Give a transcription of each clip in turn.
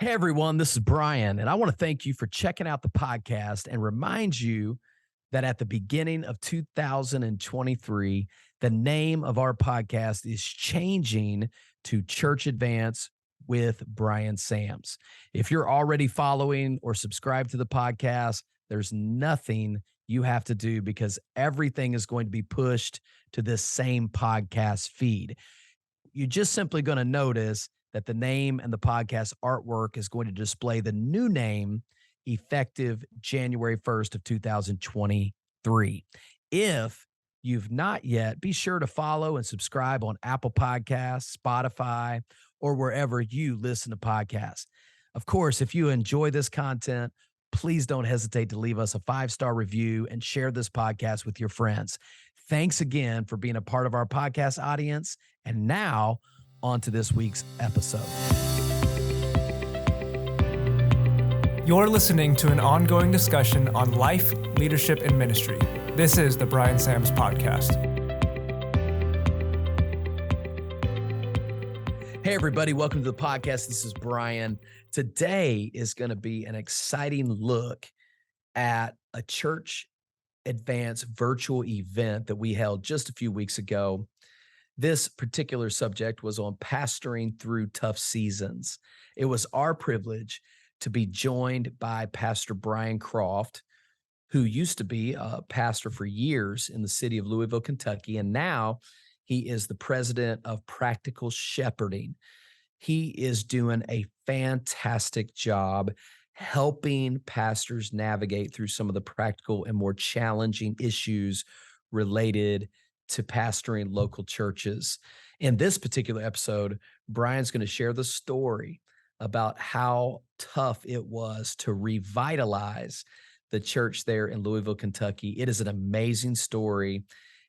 Hey everyone, this is Brian, and I want to thank you for checking out the podcast and remind you that at the beginning of 2023, the name of our podcast is changing to Church Advance with Brian Sams. If you're already following or subscribed to the podcast, there's nothing you have to do because everything is going to be pushed to this same podcast feed. You're just simply going to notice that the name and the podcast artwork is going to display the new name effective January 1st of 2023. If you've not yet, be sure to follow and subscribe on Apple Podcasts, Spotify, or wherever you listen to podcasts. Of course, if you enjoy this content, please don't hesitate to leave us a 5-star review and share this podcast with your friends. Thanks again for being a part of our podcast audience. And now, on to this week's episode. You're listening to an ongoing discussion on life, leadership, and ministry. This is the Brian Sams Podcast. Hey, everybody. Welcome to the podcast. This is Brian. Today is going to be an exciting look at a Church Advance virtual event that we held just a few weeks ago. This particular subject was on pastoring through tough seasons. It was our privilege to be joined by Pastor Brian Croft, who used to be a pastor for years in the city of Louisville, Kentucky, and now he is the president of Practical Shepherding. He is doing a fantastic job helping pastors navigate through some of the practical and more challenging issues related to pastoring local churches. In this particular episode, Brian's going to share the story about how tough it was to revitalize the church there in Louisville, Kentucky. It is an amazing story,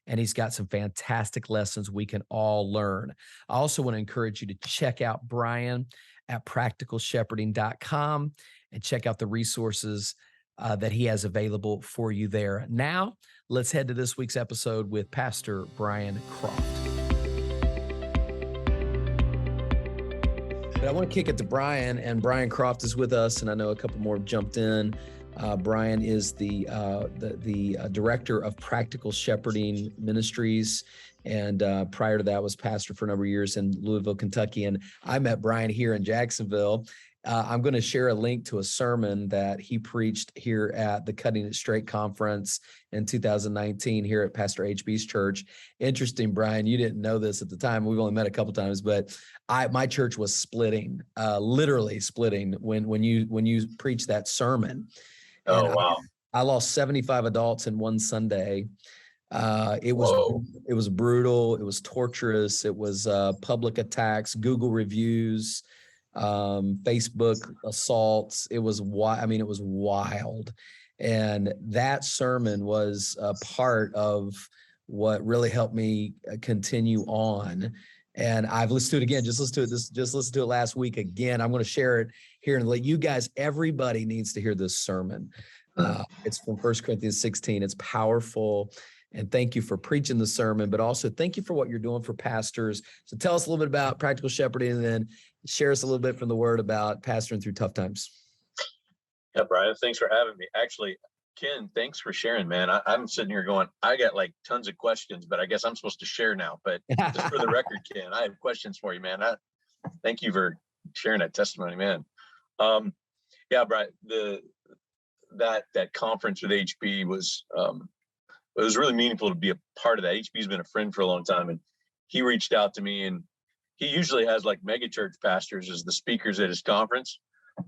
and he's got some fantastic lessons we can all learn. I also want to encourage you to check out Brian at practicalshepherding.com and check out the resources that he has available for you there. Now, let's head to this week's episode with Pastor Brian Croft. But I want to kick it to Brian, and Brian Croft is with us, and I know a couple more have jumped in. Brian is the director of Practical Shepherding Ministries, and prior to that was pastor for a number of years in Louisville, Kentucky. And I met Brian here in Jacksonville. I'm going to share a link to a sermon that he preached here at the Cutting It Straight conference in 2019 here at Pastor HB's church. Interesting, Brian, you didn't know this at the time. We've only met a couple times, but my church was splitting, literally splitting when you preached that sermon. Oh, wow. I lost 75 adults in one Sunday. It was brutal. It was torturous. It was public attacks, Google reviews, Facebook assaults. It was wild. And that sermon was a part of what really helped me continue on. And I've listened to it again. Just listened to it last week again. I'm going to share it here and let you guys, everybody needs to hear this sermon. It's from 1 Corinthians 16. It's powerful. And thank you for preaching the sermon, but also thank you for what you're doing for pastors. So tell us a little bit about Practical Shepherding, and then share us a little bit from the word about pastoring through tough times. Yeah, Brian, thanks for having me. Actually, Ken, thanks for sharing, man. I'm sitting here going, I got like tons of questions, but I guess I'm supposed to share now. But just for the record, Ken, I have questions for you, man. Thank you for sharing that testimony, man. Yeah, Brian, that conference with HB was it was really meaningful to be a part of that. HB's been a friend for a long time, and he reached out to me, and he usually has like mega church pastors as the speakers at his conference.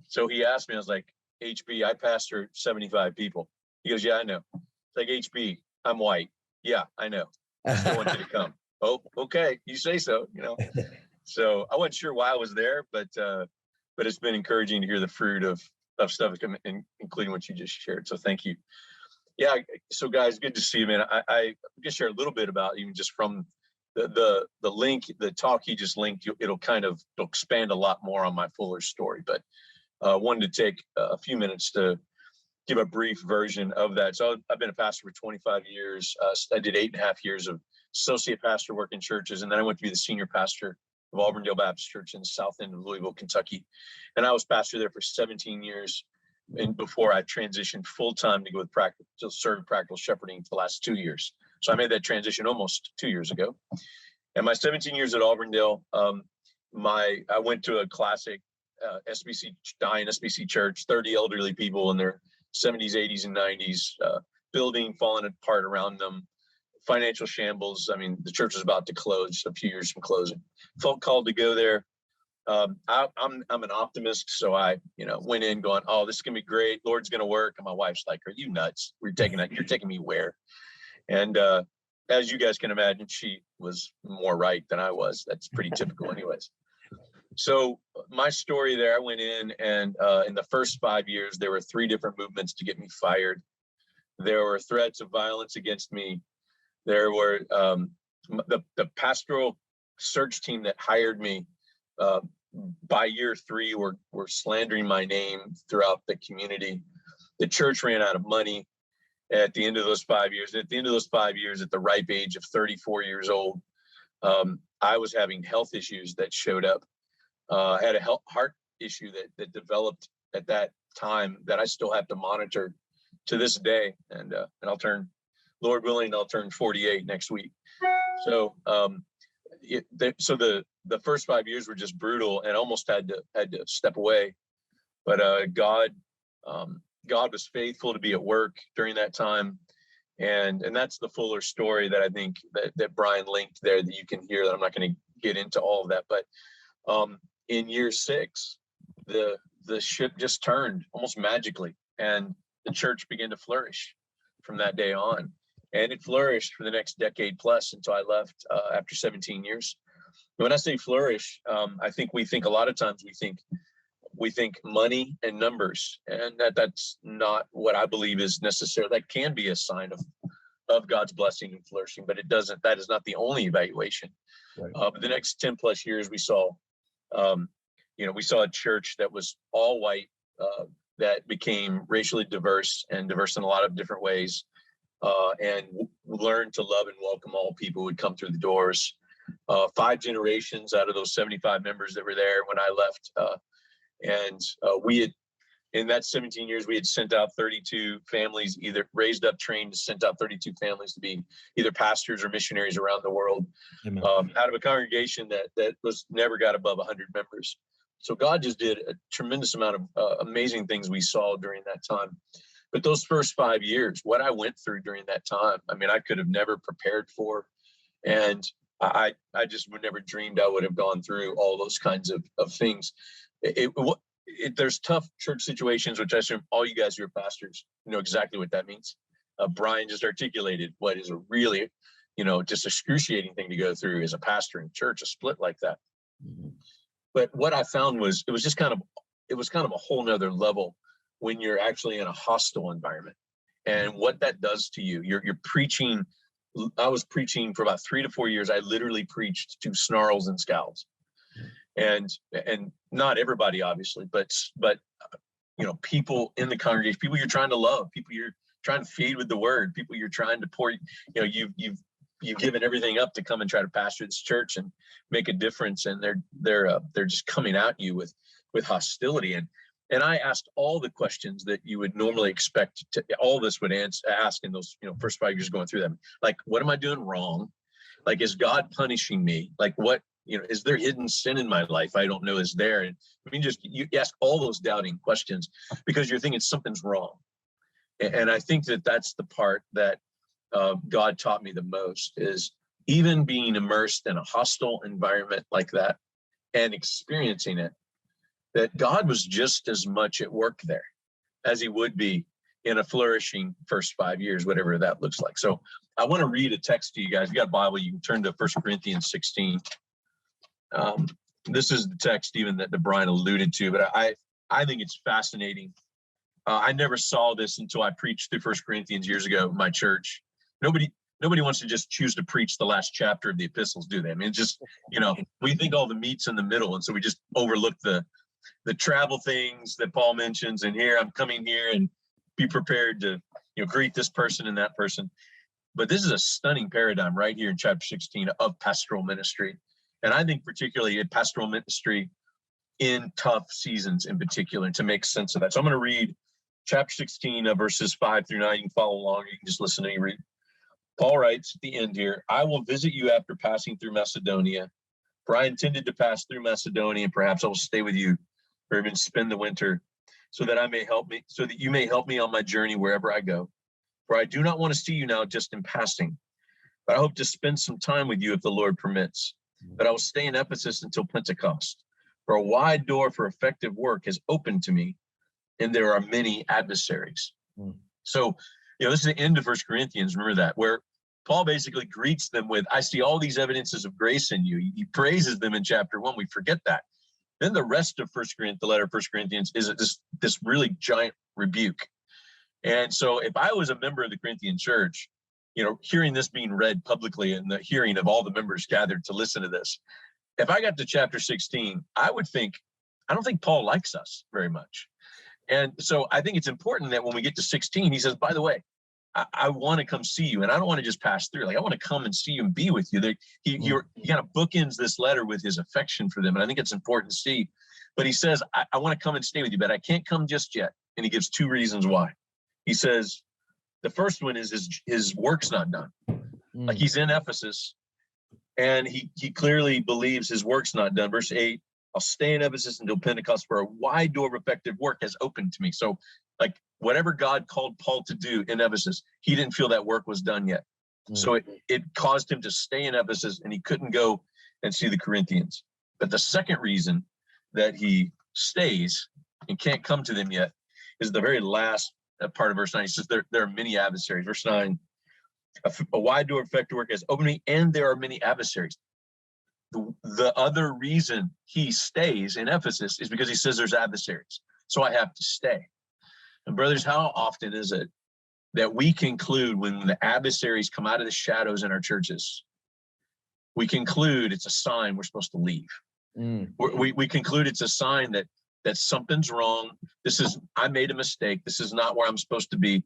So he asked me, I was like, HB, I pastor 75 people. He goes, yeah, I know. It's like, HB, I'm white. Yeah, I know. I still want you to come. Oh, okay. You say so, So I wasn't sure why I was there, but it's been encouraging to hear the fruit of stuff, including what you just shared. So thank you. Yeah. So guys, good to see you, man. I can share a little bit about even just from the link, the talk he just linked. It'll expand a lot more on my fuller story, but wanted to take a few minutes to give a brief version of that. So I've been a pastor for 25 years. I did 8.5 years of associate pastor work in churches, and then I went to be the senior pastor of Auburndale Baptist Church in the south end of Louisville, Kentucky. And I was pastor there for 17 years. And before I transitioned full time to go with to serve practical shepherding for the last 2 years. So I made that transition almost 2 years ago. And my 17 years at Auburndale, I went to a classic dying SBC church, 30 elderly people in their 70s, 80s, and 90s, building falling apart around them, financial shambles. I mean, the church was about to close, just a few years from closing. Felt called to go there. I'm an optimist, so I went in going, oh, this is gonna be great. Lord's gonna work. And my wife's like, are you nuts? You're taking me where? And as you guys can imagine, she was more right than I was. That's pretty typical, anyways. So my story there, I went in, and in the first 5 years, there were 3 different movements to get me fired. There were threats of violence against me. There were the pastoral search team that hired me. By year 3, were slandering my name throughout the community. The church ran out of money at the end of those 5 years. At the end of those 5 years, at the ripe age of 34 years old, I was having health issues that showed up. I had a heart issue that developed at that time that I still have to monitor to this day. And I'll turn, Lord willing, I'll turn 48 next week. So the first 5 years were just brutal, and almost had to step away. But God was faithful to be at work during that time, and that's the fuller story that I think that Brian linked there that you can hear. That I'm not going to get into all of that, but in year 6, the ship just turned almost magically, and the church began to flourish from that day on. And it flourished for the next decade plus until I left after 17 years. When I say flourish, I think a lot of times we think money and numbers, and that's not what I believe is necessary. That can be a sign of God's blessing and flourishing, but that is not the only evaluation. Right. But the next 10 plus years, we saw a church that was all white, that became racially diverse and diverse in a lot of different ways. And learn to love and welcome all people who would come through the doors. 5 generations out of those 75 members that were there when I left. We had, in that 17 years, we had sent out 32 families, either raised up, trained, sent out 32 families to be either pastors or missionaries around the world. Out of a congregation that was never got above 100 members. So God just did a tremendous amount of amazing things we saw during that time. But those first 5 years, what I went through during that time, I mean, I could have never prepared for. And I just would never dreamed I would have gone through all those kinds of things. There's tough church situations, which I assume all you guys who are pastors know exactly what that means. Brian just articulated what is a really, just excruciating thing to go through as a pastor in church, a split like that. Mm-hmm. But what I found was it was kind of a whole nother level when you're actually in a hostile environment, and what that does to you. You're preaching. I was preaching for about 3 to 4 years. I literally preached to snarls and scowls, and not everybody, obviously, but people in the congregation, people you're trying to love, people you're trying to feed with the word, people you're trying to pour. You've given everything up to come and try to pastor this church and make a difference, and they're just coming at you with hostility. And I asked all the questions that you would normally expect all of us would ask in those first 5 years going through them. Like, what am I doing wrong? Like, is God punishing me? Like, what is there hidden sin in my life I don't know is there? And I mean, you ask all those doubting questions because you're thinking something's wrong. And I think that's the part that God taught me the most, is even being immersed in a hostile environment like that and experiencing it, that God was just as much at work there as he would be in a flourishing first 5 years, whatever that looks like. So I want to read a text to you guys. If you got a Bible, you can turn to 1 Corinthians 16. This is the text even that Brian alluded to, but I think it's fascinating. I never saw this until I preached through 1 Corinthians years ago in my church. Nobody wants to just choose to preach the last chapter of the epistles, do they? I mean, it's just, we think all the meat's in the middle, and so we just overlook the travel things that Paul mentions, and here I'm coming here and be prepared to greet this person and that person. But this is a stunning paradigm right here in chapter 16 of pastoral ministry. And I think particularly in pastoral ministry in tough seasons in particular, to make sense of that. So I'm going to read chapter 16, verses 5 through 9. You can follow along. You can just listen to me read. Paul writes at the end here, I will visit you after passing through Macedonia, for I intended to pass through Macedonia, and perhaps I will stay with you or even spend the winter, so that you may help me on my journey wherever I go. For I do not want to see you now just in passing, but I hope to spend some time with you if the Lord permits. But I will stay in Ephesus until Pentecost, for a wide door for effective work has opened to me, and there are many adversaries. So, this is the end of 1 Corinthians. Remember that, where Paul basically greets them with, I see all these evidences of grace in you. He praises them in chapter 1. We forget that. Then the rest of the letter of 1 Corinthians is this really giant rebuke. And so if I was a member of the Corinthian church, hearing this being read publicly and the hearing of all the members gathered to listen to this, if I got to chapter 16, I don't think Paul likes us very much. And so I think it's important that when we get to 16, he says, by the way, I want to come see you, and I don't want to just pass through. Like, I want to come and see you and be with you. He kind of bookends this letter with his affection for them, and I think it's important to see. But he says, I want to come and stay with you, but I can't come just yet. And he gives 2 reasons why. He says, the first one is his work's not done. Like, he's in Ephesus, and he clearly believes his work's not done. Verse 8, I'll stay in Ephesus until Pentecost, for a wide door of effective work has opened to me. So, like, whatever God called Paul to do in Ephesus, he didn't feel that work was done yet. So it caused him to stay in Ephesus, and he couldn't go and see the Corinthians. But the second reason that he stays and can't come to them yet is the very last part of verse 9. He says, there are many adversaries. Verse 9, a wide door of effective work has opened me, and there are many adversaries. The other reason he stays in Ephesus is because he says there's adversaries. So I have to stay. And brothers, how often is it that we conclude when the adversaries come out of the shadows in our churches, we conclude it's a sign we're supposed to leave. We conclude it's a sign that something's wrong. I made a mistake. This is not where I'm supposed to be.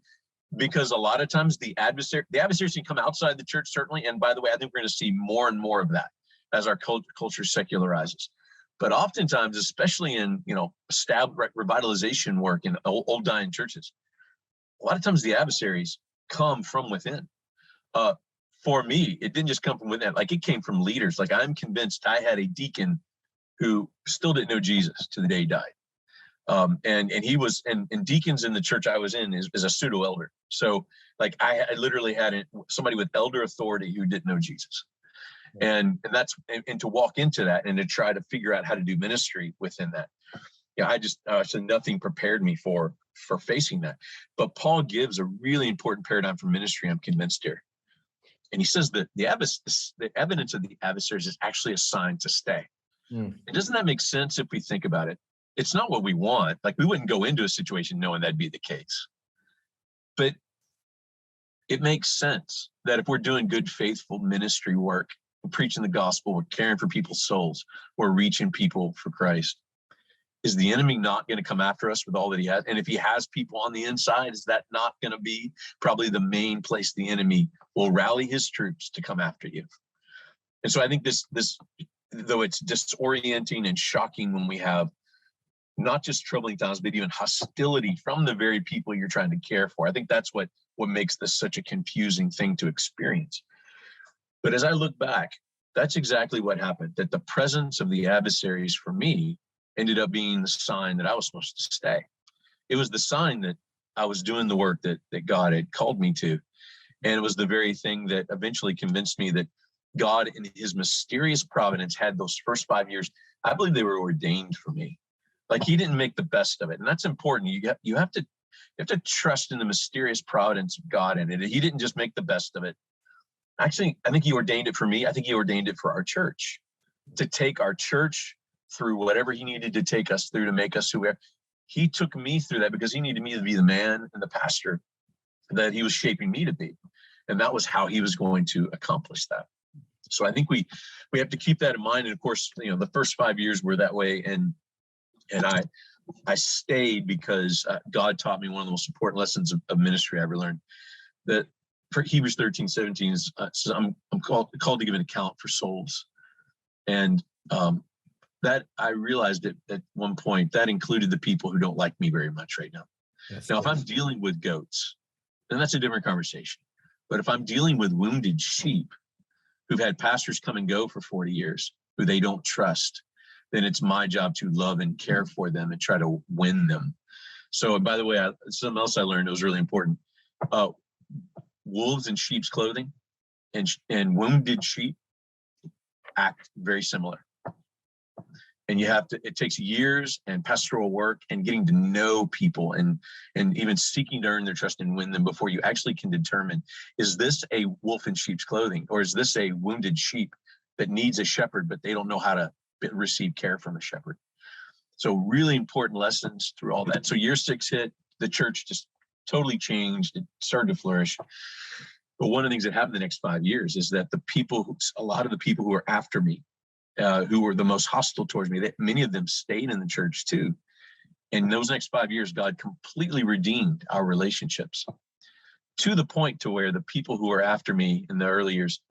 Because a lot of times the adversaries can come outside the church, certainly. And by the way, I think we're going to see more and more of that as our culture secularizes. But oftentimes, especially in, revitalization work in old dying churches, a lot of times the adversaries come from within. For me, it didn't just come from within. Like, it came from leaders. Like, I'm convinced I had a deacon who still didn't know Jesus to the day he died. And he was, and deacons in the church I was in is a pseudo elder. So, like, I literally had somebody with elder authority who didn't know Jesus. And to walk into that and to try to figure out how to do ministry within that. I said nothing prepared me for facing that. But Paul gives a really important paradigm for ministry, I'm convinced here. And he says that the evidence of the adversaries is actually a sign to stay. And doesn't that make sense if we think about it? It's not what we want. Like, we wouldn't go into a situation knowing that'd be the case. But it makes sense that if we're doing good, faithful ministry work, we're preaching the gospel, we're caring for people's souls, we're reaching people for Christ, is the enemy not going to come after us with all that he has? And if he has people on the inside, is that not going to be probably the main place the enemy will rally his troops to come after you? And so I think this, though it's disorienting and shocking when we have not just troubling times, but even hostility from the very people you're trying to care for, I think that's what makes this such a confusing thing to experience. But as I look back, that's exactly what happened, that the presence of the adversaries for me ended up being the sign that I was supposed to stay. It was the sign that I was doing the work that God had called me to. And it was the very thing that eventually convinced me that God, in his mysterious providence, had those first 5 years. I believe they were ordained for me. Like, he didn't make the best of it. And that's important. You have to trust in the mysterious providence of God in it. He didn't just make the best of it. Actually, I think he ordained it for me. I think he ordained it for our church, to take our church through whatever he needed to take us through to make us who we are. He took me through that because he needed me to be the man and the pastor that he was shaping me to be. And that was how he was going to accomplish that. So I think we have to keep that in mind. And of course, the first 5 years were that way. And I stayed because God taught me one of the most important lessons of ministry I ever learned. That for Hebrews 13:17 says, I'm called to give an account for souls. And that I realized at one point that included the people who don't like me very much right now. Yes, Now, if I'm dealing with goats, then that's a different conversation. But if I'm dealing with wounded sheep who've had pastors come and go for 40 years, who they don't trust, then it's my job to love and care for them and try to win them. So, and by the way, something else I learned that was really important. Wolves in sheep's clothing and wounded sheep act very similar. And it takes years and pastoral work and getting to know people and even seeking to earn their trust and win them before you actually can determine, is this a wolf in sheep's clothing, or is this a wounded sheep that needs a shepherd, but they don't know how to receive care from a shepherd? So really important lessons through all that. So year 6 hit, the church just totally changed. It started to flourish. But one of the things that happened the next 5 years is that a lot of the people who were after me, who were the most hostile towards me, many of them stayed in the church too. And those next 5 years, God completely redeemed our relationships to the point to where the people who were after me in the early years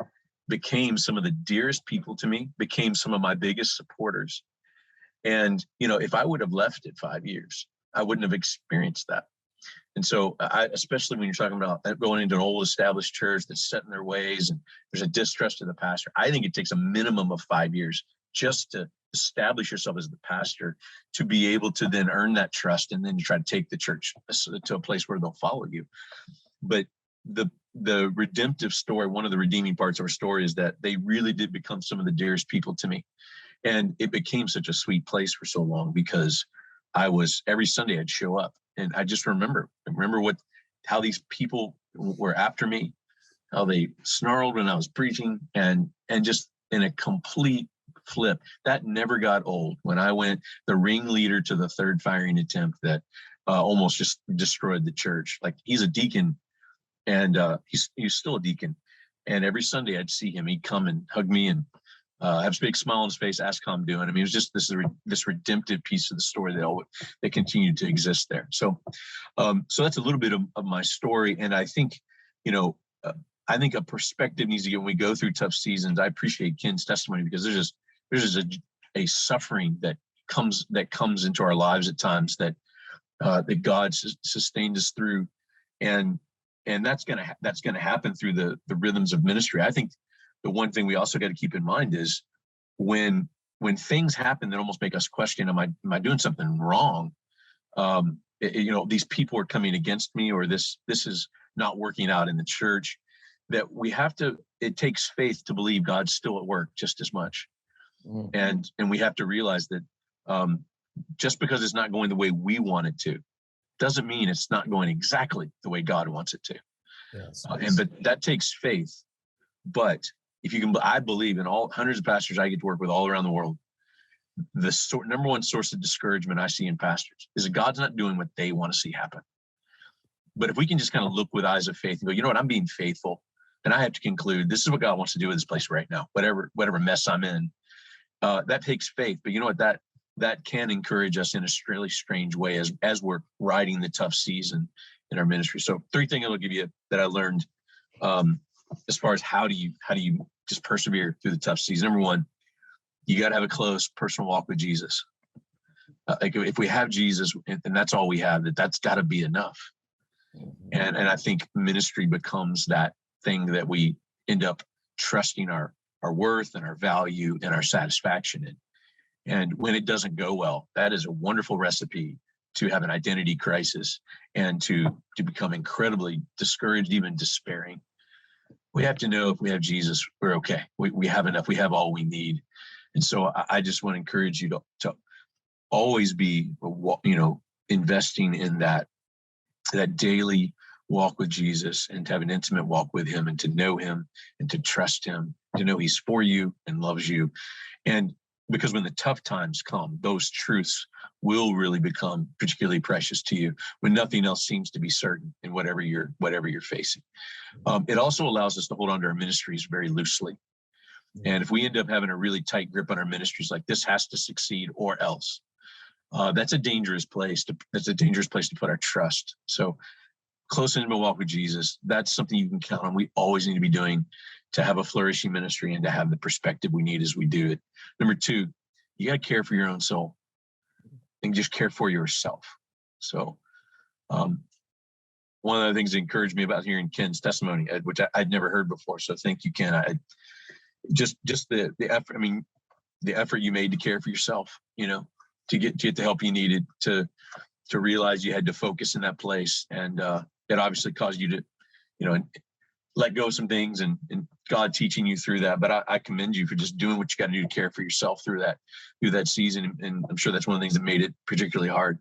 became some of the dearest people to me, became some of my biggest supporters. And, if I would have left it 5 years, I wouldn't have experienced that. And so especially when you're talking about going into an old established church that's set in their ways and there's a distrust of the pastor, I think it takes a minimum of 5 years just to establish yourself as the pastor, to be able to then earn that trust and then to try to take the church to a place where they'll follow you. But the redemptive story, one of the redeeming parts of our story, is that they really did become some of the dearest people to me. And it became such a sweet place for so long because every Sunday I'd show up. And I just remember how these people were after me, how they snarled when I was preaching, and just in a complete flip. That never got old. When I went the ringleader to the third firing attempt that almost just destroyed the church. Like, he's a deacon, and he's still a deacon. And every Sunday I'd see him. He'd come and hug me and have a big smile on his face, ask how I'm doing. I mean, it was just this redemptive piece of the story that continued to exist there. So that's a little bit of my story. And I think, a perspective needs to get when we go through tough seasons. I appreciate Ken's testimony because there's just a suffering that comes into our lives at times that God sustained us through, and that's gonna happen through the rhythms of ministry. I think the one thing we also got to keep in mind is when things happen that almost make us question, am I doing something wrong? These people are coming against me, or this is not working out in the church. That it takes faith to believe God's still at work just as much. Mm-hmm. And we have to realize that just because it's not going the way we want it to, doesn't mean it's not going exactly the way God wants it to. Yes. But that takes faith. But if you can, I believe in all hundreds of pastors I get to work with all around the world, the number one source of discouragement I see in pastors is that God's not doing what they want to see happen. But if we can just kind of look with eyes of faith and go, you know what, I'm being faithful, and I have to conclude this is what God wants to do with this place right now, whatever mess I'm in. That takes faith. But you know what, that can encourage us in a really strange way as we're riding the tough season in our ministry. So 3 things I'll give you that I learned as far as how do you just persevere through the tough season. Number 1, you got to have a close personal walk with Jesus. Like if we have Jesus and that's all we have, that's got to be enough. And I think ministry becomes that thing that we end up trusting our worth and our value and our satisfaction in. And when it doesn't go well, that is a wonderful recipe to have an identity crisis and to become incredibly discouraged, even despairing. We have to know if we have Jesus, we're okay. We have enough. We have all we need. And so I just want to encourage you to always be, investing in that daily walk with Jesus and to have an intimate walk with him and to know him and to trust him, to know he's for you and loves you. And because when the tough times come, those truths will really become particularly precious to you when nothing else seems to be certain in whatever you're facing. It also allows us to hold on to our ministries very loosely. And if we end up having a really tight grip on our ministries, like this has to succeed or else, that's a dangerous place to put our trust. So close intimate walk with Jesus, that's something you can count on. We always need to be doing. to have a flourishing ministry and to have the perspective we need as we do it. Number two, you got to care for your own soul and just care for yourself. So one of the things that encouraged me about hearing Ken's testimony, which I'd never heard before. So thank you, Ken. Just the effort. I mean, the effort you made to care for yourself, to get the help you needed, to realize you had to focus in that place. And it obviously caused you to, let go of some things and God teaching you through that. But I commend you for just doing what you got to do to care for yourself through that season. And I'm sure that's one of the things that made it particularly hard.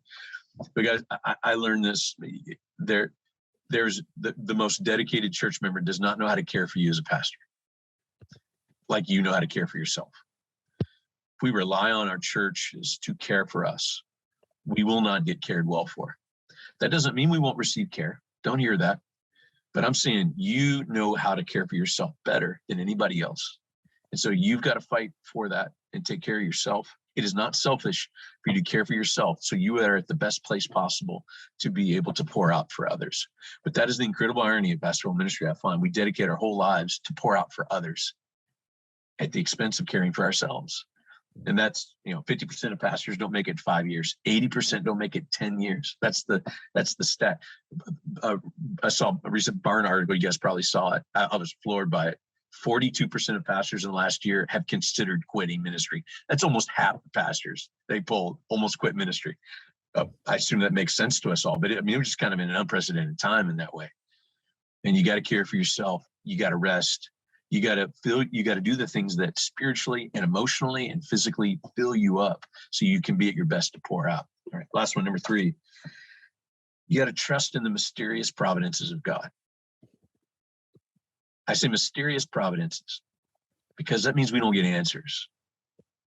But guys, I learned this. There's the most dedicated church member does not know how to care for you as a pastor, like you know how to care for yourself. If we rely on our churches to care for us, we will not get cared well for. That doesn't mean we won't receive care. Don't hear that. But I'm saying you know how to care for yourself better than anybody else. And so you've got to fight for that and take care of yourself. It is not selfish for you to care for yourself. So you are at the best place possible to be able to pour out for others. But that is the incredible irony of pastoral ministry. I find we dedicate our whole lives to pour out for others at the expense of caring for ourselves. And that's, 50% of pastors don't make it 5 years. 80% don't make it 10 years. That's the stat. I saw a recent Barn article. You guys probably saw it. I was floored by it. 42% of pastors in the last year have considered quitting ministry. That's almost half the pastors they polled almost quit ministry. I assume that makes sense to us all, but it was just kind of in an unprecedented time in that way. And you got to care for yourself. You got to rest. You got to do the things that spiritually and emotionally and physically fill you up so you can be at your best to pour out. All right. Last one, number 3. You got to trust in the mysterious providences of God. I say mysterious providences because that means we don't get answers,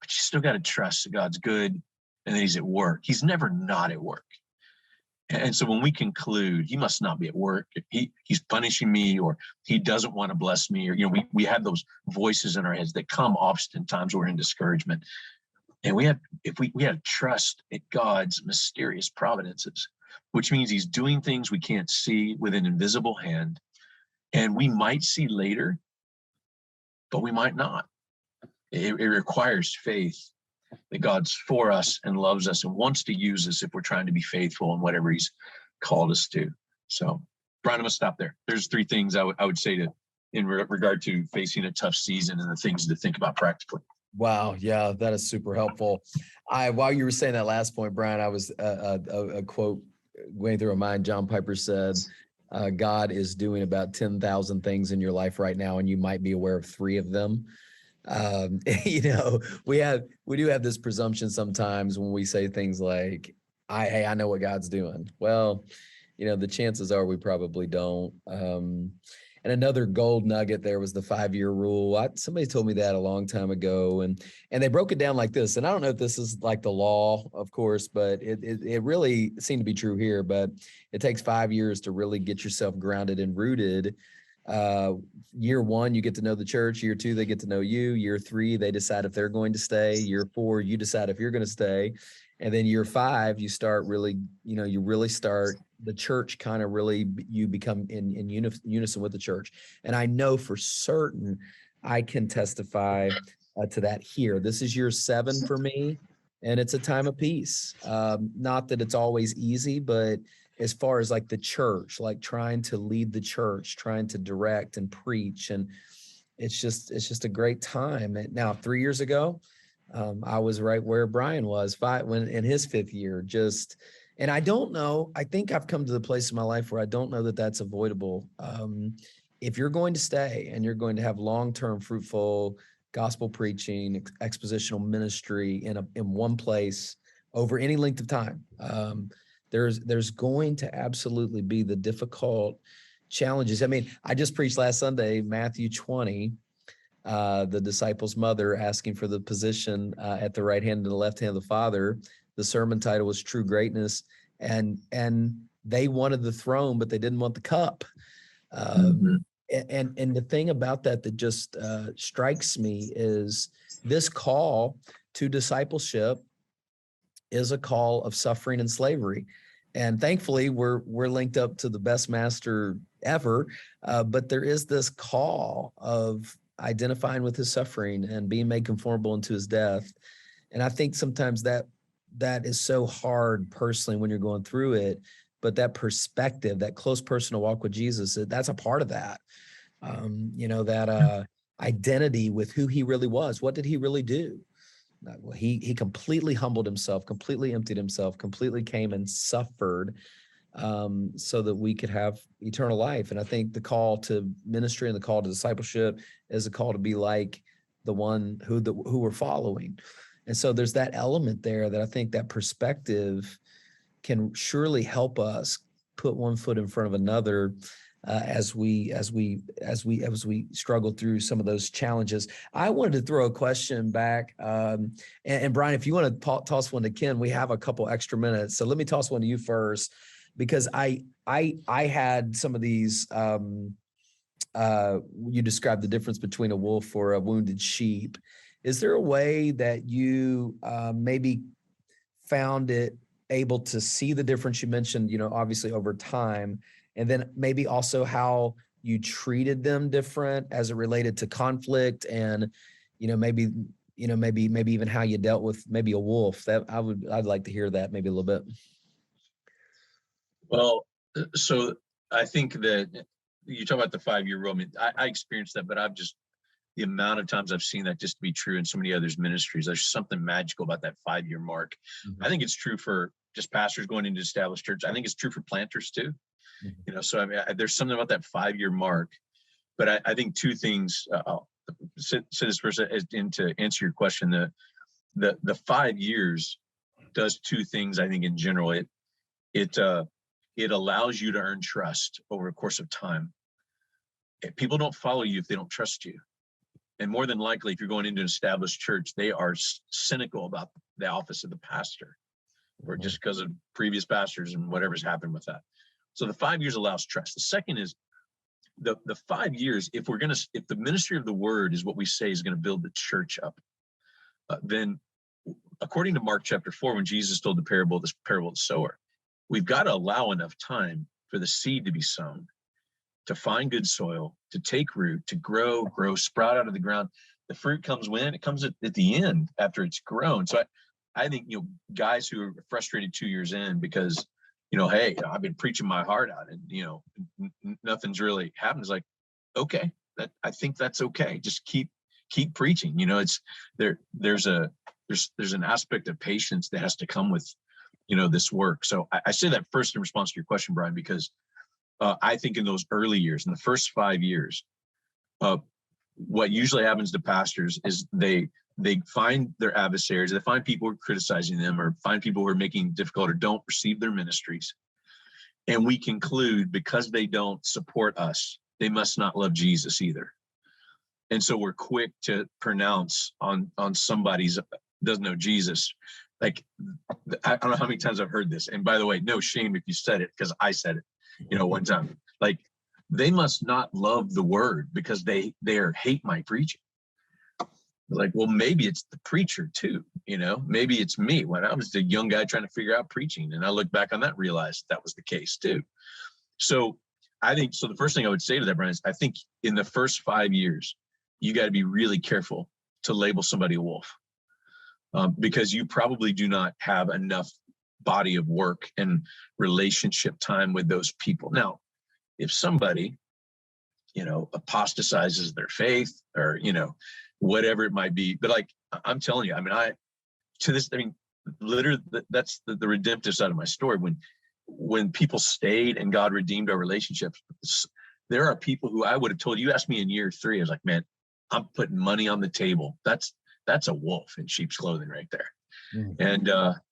but you still got to trust that God's good and that he's at work. He's never not at work. And so when we conclude he must not be at work, he's punishing me, or he doesn't want to bless me, or we have those voices in our heads that come oftentimes we're in discouragement. And we have to trust in God's mysterious providences, which means he's doing things we can't see with an invisible hand, and we might see later, but we might not. It requires faith that God's for us and loves us and wants to use us if we're trying to be faithful in whatever he's called us to. So, Brian, I'm going to stop there. There's 3 things I would say in regard to facing a tough season and the things to think about practically. Wow. Yeah, that is super helpful. While you were saying that last point, Brian, I was a quote going through my mind. John Piper said, God is doing about 10,000 things in your life right now, and you might be aware of 3 of them. We do have this presumption sometimes when we say things like, I know what God's doing. Well, the chances are we probably don't. And another gold nugget there was the 5-year rule. Somebody told me that a long time ago, and they broke it down like this. And I don't know if this is like the law, of course, but it really seemed to be true here. But it takes 5 years to really get yourself grounded and rooted. Year 1, you get to know the church. Year 2, they get to know you. Year 3, they decide if they're going to stay. Year 4, you decide if you're going to stay. And then year 5, you start really, you really start the church kind of really, you become in unison with the church. And I know for certain I can testify to that here. This is year 7 for me, and it's a time of peace. Not that it's always easy, but as far as like the church, like trying to lead the church, trying to direct and preach. And it's just a great time. And now 3 years ago, I was right where Brian was when in his 5th year, and I don't know, I think I've come to the place in my life where I don't know that that's avoidable. If you're going to stay and you're going to have long-term fruitful gospel preaching, expositional ministry in one place over any length of time, there's going to absolutely be the difficult challenges. I mean, I just preached last Sunday, Matthew 20, the disciples' mother asking for the position at the right hand and the left hand of the Father. The sermon title was True Greatness, and they wanted the throne, but they didn't want the cup. And the thing about that just strikes me is this call to discipleship is a call of suffering and slavery. And thankfully, we're linked up to the best master ever. But there is this call of identifying with his suffering and being made conformable into his death. And I think sometimes that is so hard personally when you're going through it, but that perspective, that close personal walk with Jesus, that's a part of that. That identity with who he really was. What did he really do? Well, he completely humbled himself, completely emptied himself, completely came and suffered so that we could have eternal life. And I think the call to ministry and the call to discipleship is a call to be like the one who we're following. And so there's that element there that I think that perspective can surely help us put one foot in front of another as we struggle through some of those challenges. I wanted to throw a question back, and Brian, if you want to toss one to Ken, we have a couple extra minutes. So let me toss one to you first, because I had some of these. You described the difference between a wolf or a wounded sheep. Is there a way that you maybe found it able to see the difference? You mentioned, obviously over time, and then maybe also how you treated them different as it related to conflict, and maybe even how you dealt with maybe a wolf. That I'd like to hear that maybe a little bit. Well, so I think that you talk about the 5-year rule. I mean, I experienced that, but the amount of times I've seen that just to be true in so many others' ministries. There's something magical about that 5-year mark. Mm-hmm. I think it's true for just pastors going into established church. I think it's true for planters too. Mm-hmm. So I mean, there's something about that 5-year mark. But I think two things. I'll say this first, and to answer your question, the 5 years does two things. I think in general, it allows you to earn trust over a course of time. People don't follow you if they don't trust you. And more than likely, if you're going into an established church, they are cynical about the office of the pastor, or just because of previous pastors and whatever's happened with that. So the 5 years allows trust. The second is the 5 years. If the ministry of the word is what we say is going to build the church up, then according to Mark chapter 4, when Jesus told the parable of the sower, we've got to allow enough time for the seed to be sown, to find good soil, to take root, to grow, sprout out of the ground. The fruit comes when? It comes at the end after it's grown. So I think, guys who are frustrated 2 years in because, hey, I've been preaching my heart out and, nothing's really happened. It's like, okay, I think that's okay. Just keep preaching. It's there's an aspect of patience that has to come with, this work. So I say that first in response to your question, Brian, because I think in those early years, in the first 5 years, what usually happens to pastors is they find their adversaries, they find people who are criticizing them, or find people who are making it difficult or don't receive their ministries. And we conclude, because they don't support us, they must not love Jesus either. And so we're quick to pronounce on somebody's doesn't know Jesus. Like, I don't know how many times I've heard this. And by the way, no shame if you said it, because I said it, one time. Like, they must not love the word because they hate my preaching. Like, well, maybe it's the preacher too, maybe it's me when I was a young guy trying to figure out preaching. And I look back on that, realized that was the case too. So I think, the first thing I would say to that, Brian, is I think in the first 5 years, you got to be really careful to label somebody a wolf, because you probably do not have enough body of work and relationship time with those people. Now, if somebody, apostatizes their faith, or, whatever it might be, but like, I'm telling you, literally, that's the redemptive side of my story. When people stayed and God redeemed our relationships, there are people who I would have told, you asked me in year 3, I was like, man, I'm putting money on the table. That's a wolf in sheep's clothing right there. Mm-hmm.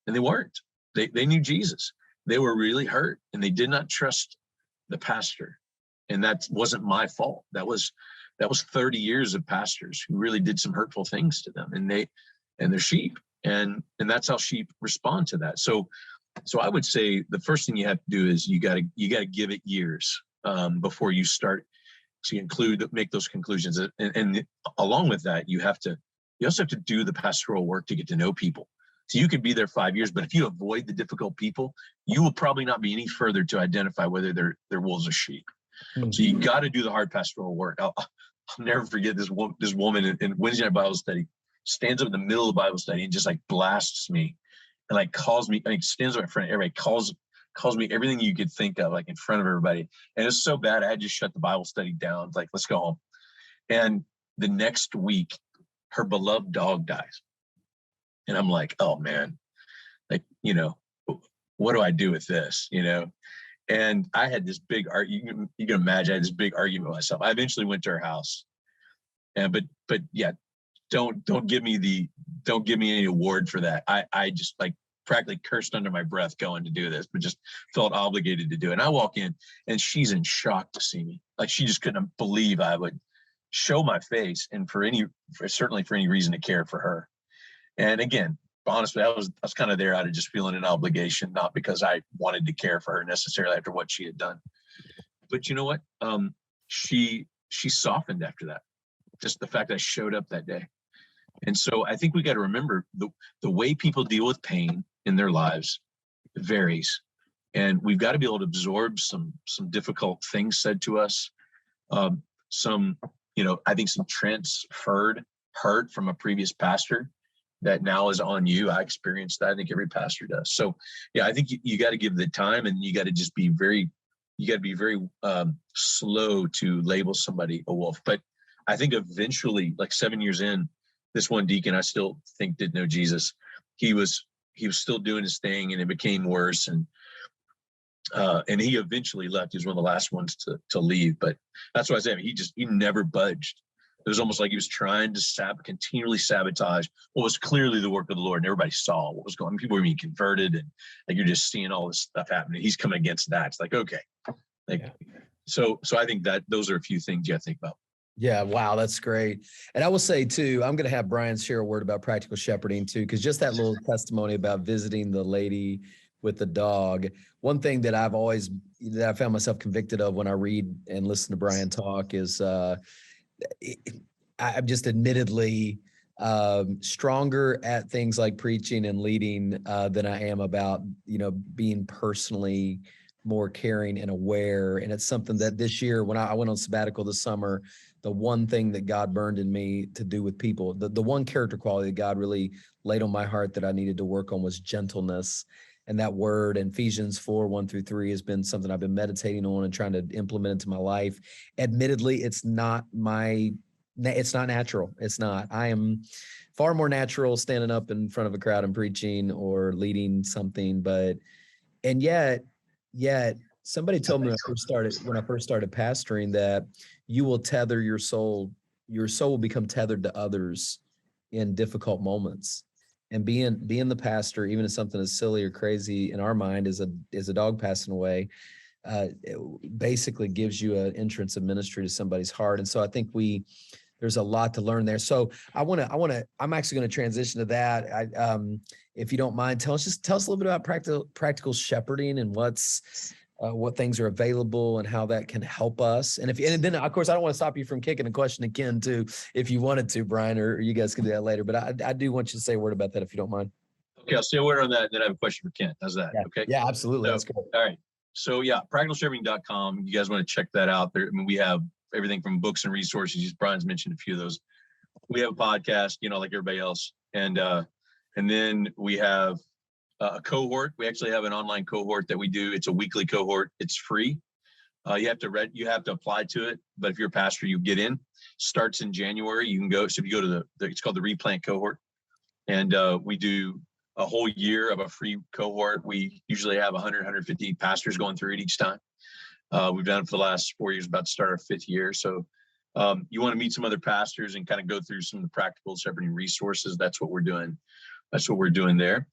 And they weren't. They knew Jesus. They were really hurt, and they did not trust the pastor. And that wasn't my fault. That was 30 years of pastors who really did some hurtful things to them, and they're sheep, and that's how sheep respond to that. So I would say the first thing you have to do is you got to give it years before you start to make those conclusions. And along with that, you also have to do the pastoral work to get to know people. So you could be there 5 years, but if you avoid the difficult people, you will probably not be any further to identify whether they're wolves or sheep. So you got to do the hard pastoral work. I'll never forget this woman in Wednesday night Bible study stands up in the middle of the Bible study and just like blasts me and like calls me, stands up in front of everybody, calls me everything you could think of, like in front of everybody. And it's so bad, I had to shut the Bible study down. Like, let's go home. And the next week, her beloved dog dies. And I'm like, oh man, like, what do I do with this? And I had this big argument. You can imagine I had this big argument with myself. I eventually went to her house. And but yeah, don't give me any award for that. I just like practically cursed under my breath going to do this, but just felt obligated to do it. And I walk in and she's in shock to see me. Like she just couldn't believe I would show my face and certainly for any reason to care for her. And again, honestly, I was kind of there out of just feeling an obligation, not because I wanted to care for her necessarily after what she had done. But you know what? She softened after that. Just the fact that I showed up that day. And so I think we got to remember the way people deal with pain in their lives varies. And we've got to be able to absorb some difficult things said to us. I think some transferred hurt from a previous pastor that now is on you. I experienced that. I think every pastor does. So yeah, I think you got to give the time, and you got to just be very slow to label somebody a wolf. But I think eventually, like 7 years in, this one deacon I still think didn't know Jesus. He was still doing his thing, and it became worse. And he eventually left. He was one of the last ones to leave. But that's what I said. He never budged. It was almost like he was trying to continually sabotage what was clearly the work of the Lord, and everybody saw what was going on. People were being converted, and like you're just seeing all this stuff happening. He's coming against that. It's like, okay, so I think that those are a few things you got to think about. Yeah. Wow. That's great. And I will say too, I'm going to have Brian share a word about practical shepherding too, because just that little testimony about visiting the lady with the dog. One thing that I found myself convicted of when I read and listen to Brian talk is I'm just admittedly stronger at things like preaching and leading than I am about, being personally more caring and aware. And it's something that this year, when I went on sabbatical this summer, the one thing that God burned in me to do with people, the one character quality that God really laid on my heart that I needed to work on was gentleness. And that word in Ephesians 4:1-3 has been something I've been meditating on and trying to implement into my life. Admittedly, it's not natural. It's not. I am far more natural standing up in front of a crowd and preaching or leading something. And yet somebody told me when I first started pastoring that you will tether your soul will become tethered to others in difficult moments. And being the pastor, even if something as silly or crazy in our mind as a dog passing away, it basically gives you an entrance of ministry to somebody's heart. And so I think there's a lot to learn there. So I'm actually going to transition to that. If you don't mind, tell us a little bit about practical shepherding and what things are available and how that can help us. And then of course, I don't want to stop you from kicking a question to Ken too, if you wanted to, Brian, or you guys can do that later. But I do want you to say a word about that if you don't mind. Okay, I'll say a word on that, and then I have a question for Ken. How's that? Yeah. Okay. Yeah, absolutely. That's cool. great. All right. So yeah, practicalshepherding.com. You guys want to check that out there. I mean, we have everything from books and resources. Brian's mentioned a few of those. We have a podcast, like everybody else. And then we have a cohort. We actually have an online cohort that we do. It's a weekly cohort. It's free. You have to apply to it. But if you're a pastor, you get in. Starts in January. You can go. So if you go to it's called the Replant cohort. And we do a whole year of a free cohort. We usually have 150 pastors going through it each time. We've done it for the last 4 years, about to start our 5th year. So you want to meet some other pastors and kind of go through some of the practical shepherding resources. That's what we're doing. That's what we're doing there.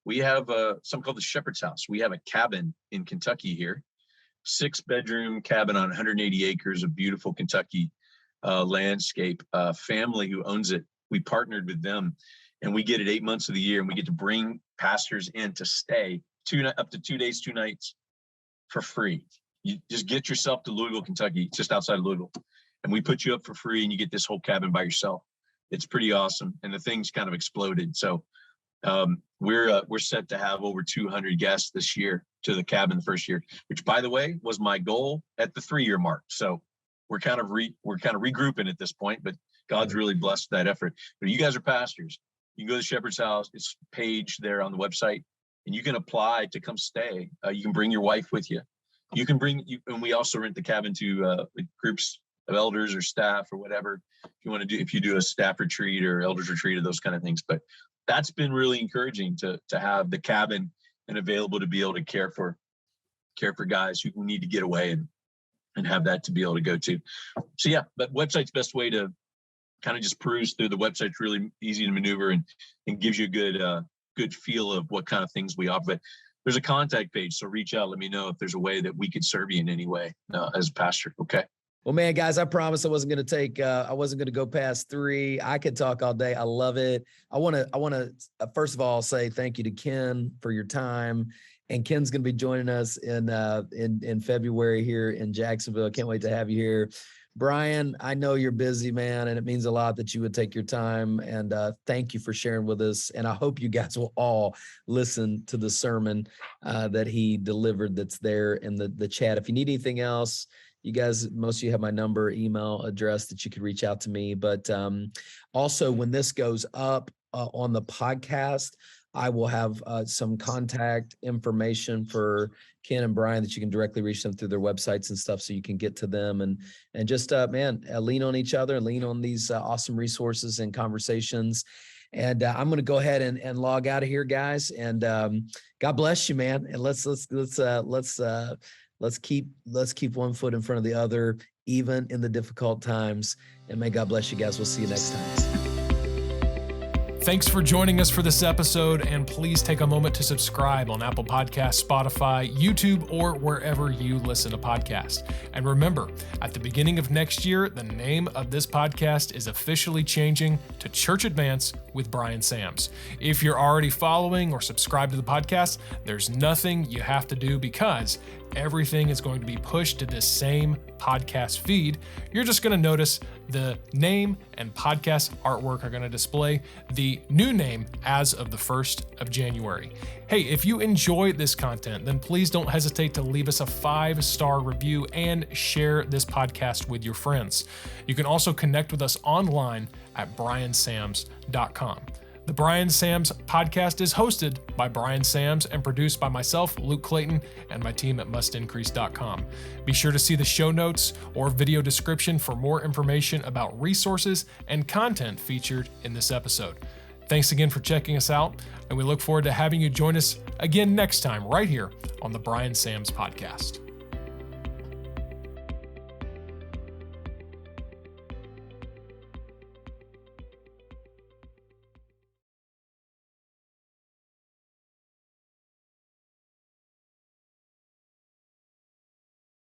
We have something called the Shepherd's House. We have a cabin in Kentucky here, 6-bedroom cabin on 180 acres of beautiful Kentucky landscape. Family who owns it. We partnered with them, and we get it 8 months of the year, and we get to bring pastors in to stay up to 2 days, 2 nights for free. You just get yourself to Louisville, Kentucky, just outside of Louisville, and we put you up for free, and you get this whole cabin by yourself. It's pretty awesome, and the thing's kind of exploded. So we're set to have over 200 guests this year to the cabin the first year, which, by the way, was my goal at the 3-year mark. So we're kind of regrouping at this point, but God's really blessed that effort. But you guys are pastors. You can go to the Shepherd's House. It's page there on the website, and you can apply to come stay. You can bring your wife with you. You can and we also rent the cabin to groups of elders or staff or whatever. If you do a staff retreat or elders retreat or those kind of things. But that's been really encouraging to have the cabin and available to be able to care for guys who need to get away and have that to be able to go to. So yeah, but website's best way to kind of just peruse through the website's really easy to maneuver and gives you a good feel of what kind of things we offer. But there's a contact page, so reach out. Let me know if there's a way that we could serve you in any way as a pastor. Okay. Well, man, guys, I promised I wasn't going to go past 3. I could talk all day. I love it. I want to first of all say thank you to Ken for your time. And Ken's going to be joining us in February here in Jacksonville. I can't wait to have you here. Brian, I know you're busy, man, and it means a lot that you would take your time. And thank you for sharing with us. And I hope you guys will all listen to the sermon that he delivered that's there in the chat. If you need anything else, you guys, most of you have my number, email address that you could reach out to me. But also, when this goes up on the podcast, I will have some contact information for Ken and Brian that you can directly reach them through their websites and stuff, so you can get to them and just lean on each other and lean on these awesome resources and conversations. And I'm going to go ahead and log out of here, guys. And God bless you, man. And let's keep one foot in front of the other, even in the difficult times. And may God bless you guys. We'll see you next time. Thanks for joining us for this episode, and please take a moment to subscribe on Apple Podcasts, Spotify, YouTube, or wherever you listen to podcasts. And remember, at the beginning of next year, the name of this podcast is officially changing to Church Advance with Brian Sams. If you're already following or subscribed to the podcast, there's nothing you have to do because everything is going to be pushed to this same podcast feed. You're just going to notice the name and podcast artwork are going to display the new name as of the 1st of January. Hey, if you enjoy this content, then please don't hesitate to leave us a 5-star review and share this podcast with your friends. You can also connect with us online at briansams.com. The Brian Sams podcast is hosted by Brian Sams and produced by myself, Luke Clayton, and my team at mustincrease.com. Be sure to see the show notes or video description for more information about resources and content featured in this episode. Thanks again for checking us out, and we look forward to having you join us again next time right here on the Brian Sams podcast.